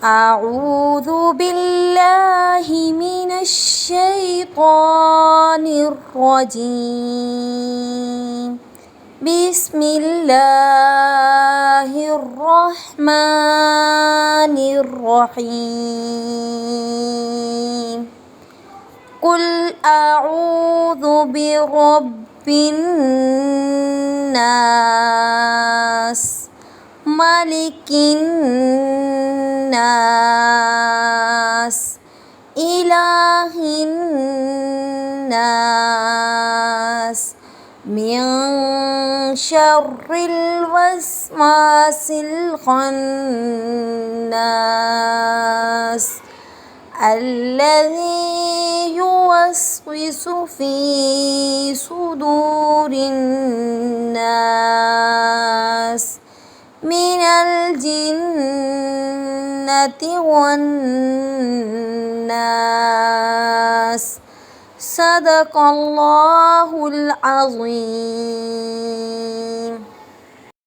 أعوذ بالله من الشيطان الرجيم. بسم الله الرحمن الرحيم. قل أعوذ برب الناس، ملك الناس، إله الناس، من شر الوسواس الخناس، الذي يوسوس في صدور الناس من الجنة والناس. صدق الله العظيم.